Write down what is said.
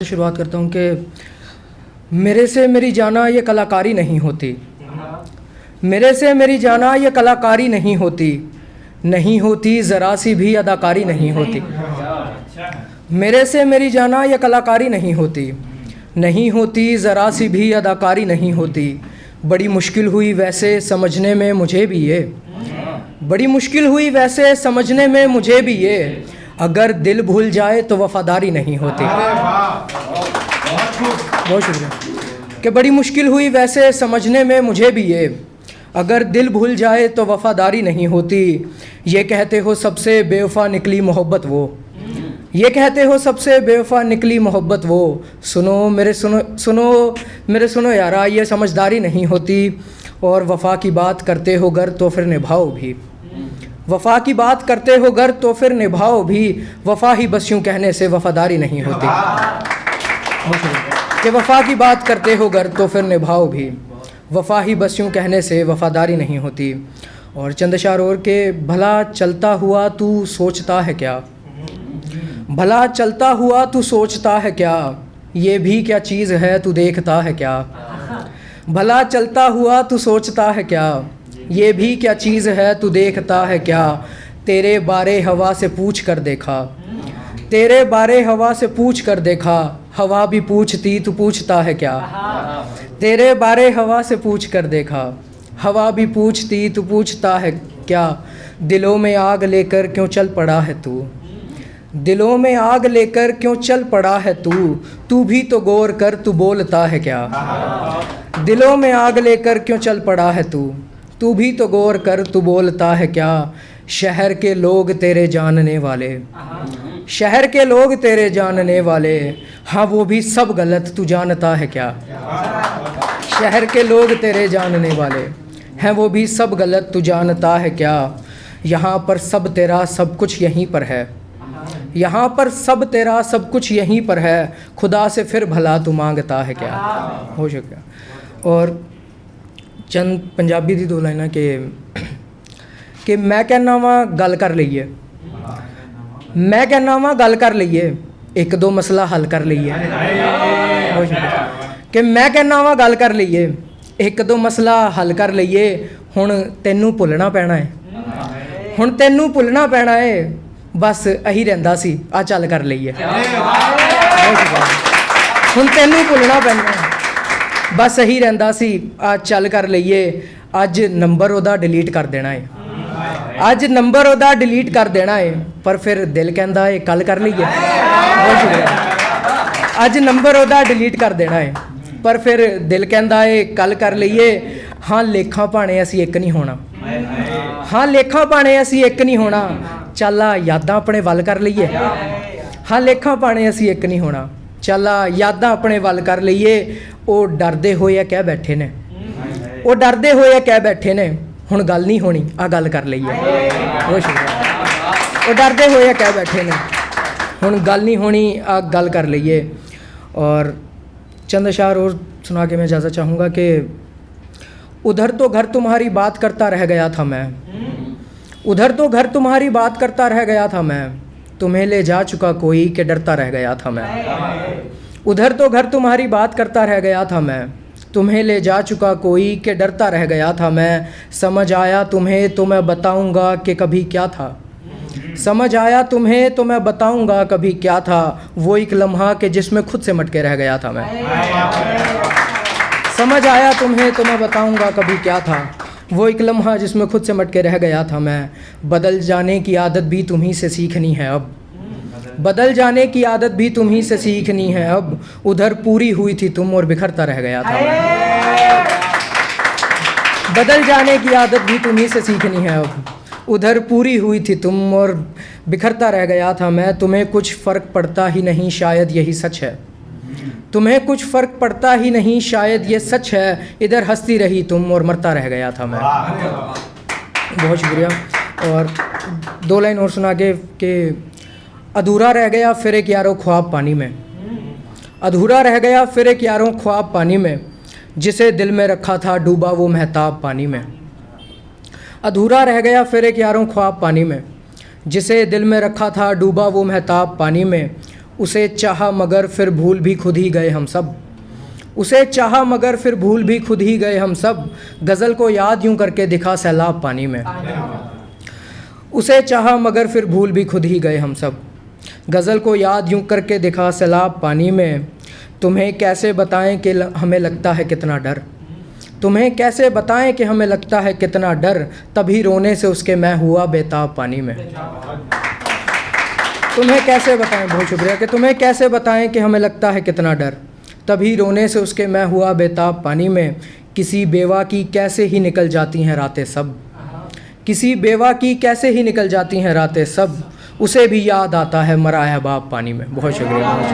शुरुआत करता हूँ कि मेरे से मेरी जाना ये कलाकारी नहीं होती, मेरे से मेरी जाना ये कलाकारी नहीं होती, नहीं होती ज़रा सी भी अदाकारी नहीं होती। मेरे से मेरी जाना ये कलाकारी नहीं होती, नहीं होती ज़रा सी भी अदाकारी नहीं होती। बड़ी मुश्किल हुई वैसे समझने में मुझे भी ये, बड़ी मुश्किल हुई वैसे समझने में मुझे भी ये, अगर दिल भूल जाए तो वफादारी नहीं होती। बहुत शुक्रिया। कि बड़ी मुश्किल हुई वैसे समझने में मुझे भी ये, अगर दिल भूल जाए तो वफादारी नहीं होती। ये कहते हो सबसे बेवफा निकली मोहब्बत वो, ये कहते हो सबसे बेवफा निकली मोहब्बत वो। सुनो मेरे सुनो यारा, ये समझदारी नहीं होती। और वफ़ा की बात करते हो गर तो फिर निभाओ भी, वफ़ा की बात करते हो गर तो फिर निभाओ भी। वफ़ा ही बस यूँ कहने से वफ़ादारी नहीं होती। कि वफ़ा की बात करते हो गर तो फिर निभाओ भी, वफ़ा ही बस यूँ कहने से वफ़ादारी नहीं होती। और चंद शार और के, भला चलता हुआ तू सोचता है क्या, भला चलता हुआ तू सोचता है क्या, ये भी क्या चीज़ है तू देखता है क्या। भला चलता हुआ तू सोचता है क्या, ये भी क्या चीज़ है तू देखता है क्या। तेरे बारे हवा से पूछ कर देखा, तेरे बारे हवा से पूछ कर देखा, हवा भी पूछती तू पूछता है क्या। तेरे बारे हवा से पूछ कर देखा, हवा भी पूछती तू पूछता है क्या। दिलों में आग लेकर क्यों चल पड़ा है तू, दिलों में आग लेकर क्यों चल पड़ा है तू, तू भी तो गौर कर तू बोलता है क्या। दिलों में आग लेकर क्यों चल पड़ा है तू, तू भी तो गौर कर तू बोलता है क्या। शहर के लोग तेरे जानने वाले, शहर के लोग तेरे जानने वाले, हाँ वो भी सब गलत तू जानता है क्या। शहर के लोग तेरे जानने वाले हैं, वो भी सब गलत तू जानता है क्या। यहाँ पर सब तेरा सब कुछ यहीं पर है, यहाँ पर सब तेरा सब कुछ यहीं पर है, खुदा से फिर भला तू मांगता है क्या। हो शुक्रिया। और चंद पंजाबी दी दो लाइना कि मैं कहना वा गल कर लईए, मैं कहना वा गल कर लईए, एक दो मसला हल कर लईए। हो शुक्रिया। कि मैं कहना वा गल कर लईए, एक दो मसला हल कर लईए। हुण तैनू भुलना पैना है, हुण तैनू भुलना पैना है, बस अही रहिंदा सी आ चल कर लईए। हुण तैनू भुलना पैना है, बस अही रहिंदा सी आ चल कर लईए। अज नंबर ओदा डिलीट कर देना है, अज नंबर ओदा डिलीट कर देना है, पर फिर दिल कहंदा है कल कर लईए। बहुत शुक्रिया। अज नंबर ओदा डिलीट कर देना है, पर फिर दिल कहंदा है कल कर लईए। हाँ लेखा भाणे असी एक नहीं होना, हाँ लेखा भाणे असी एक नहीं होना, चल आ यादां अपने वल कर लईए। हाँ लेखा भाणे असी एक नहीं होना, चल आ यादां अपने वल कर लईए। वो डरदे होए कह बैठे ने, वो डरदे होए कह बैठे ने, हुण गल नहीं होनी आ गल कर लईए। बहुत शुक्रिया। वो डरदे होए कह बैठे ने, हुण गल नहीं होनी आ गल कर लईए। और चंद अशार और सुना के मैं इजाज़त चाहूँगा कि उधर तो घर तुम्हारी बात करता रह गया था मैं, उधर तो घर तुम्हारी बात करता रह गया था मैं, तुम्हें ले जा चुका कोई के डरता रह गया था मैं। उधर तो घर तुम्हारी बात करता रह गया था मैं, तुम्हें ले जा चुका कोई के डरता रह गया था मैं। समझ आया तुम्हें तो मैं बताऊंगा कि कभी क्या था, समझ आया तुम्हें तो मैं बताऊंगा कभी क्या था। वो एक लम्हा के जिसमें खुद से मटके रह गया था मैं। समझ आया तुम्हें तो मैं बताऊंगा कभी क्या था, वो एक लम्हा जिसमें खुद से मटके रह गया था मैं। बदल जाने की आदत भी तुम्हीं से सीखनी है अब, बदल जाने की आदत भी तुम्हीं से सीखनी है अब। उधर पूरी हुई थी तुम और बिखरता रह गया था मैं। बदल जाने की आदत भी तुम्हीं से सीखनी है अब, उधर पूरी हुई थी तुम और बिखरता रह गया था मैं। तुम्हें कुछ फ़र्क पड़ता ही नहीं शायद यही सच है, तुम्हें कुछ फ़र्क पड़ता ही नहीं शायद ये सच है। इधर हंसती रही तुम और मरता रह गया था मैं। बहुत शुक्रिया। और दो लाइन और सुना के अधूरा रह गया फिर एक यारो ख्वाब पानी में, अधूरा रह गया फिर एक यारो ख्वाब पानी में, जिसे दिल में रखा था डूबा वो महताब पानी में। अधूरा रह गया फिर एक यारो ख्वाब पानी में, जिसे दिल में रखा था डूबा वो महताब पानी में। उसे चाहा मगर फिर भूल भी खुद ही गए हम सब। उसे चाहा मगर फिर भूल भी खुद ही गए हम सब। गज़ल को याद यूं करके दिखा सैलाब पानी में। उसे चाहा मगर फिर भूल भी खुद ही गए हम सब। गज़ल को याद यूं करके दिखा सैलाब पानी में। तुम्हें कैसे बताएं कि हमें लगता है कितना डर। तुम्हें कैसे बताएं कि हमें लगता है कितना डर। तभी रोने से उसके मैं हुआ बेताब पानी में। तुम्हें कैसे बताएं, बहुत शुक्रिया, कि तुम्हें कैसे बताएं कि हमें लगता है कितना डर। तभी रोने से उसके मैं हुआ बेताब पानी में। किसी बेवा की कैसे ही निकल जाती हैं रातें सब। किसी बेवा की कैसे ही निकल जाती हैं रातें सब। उसे भी याद आता है मरा है बाप पानी में। बहुत शुक्रिया।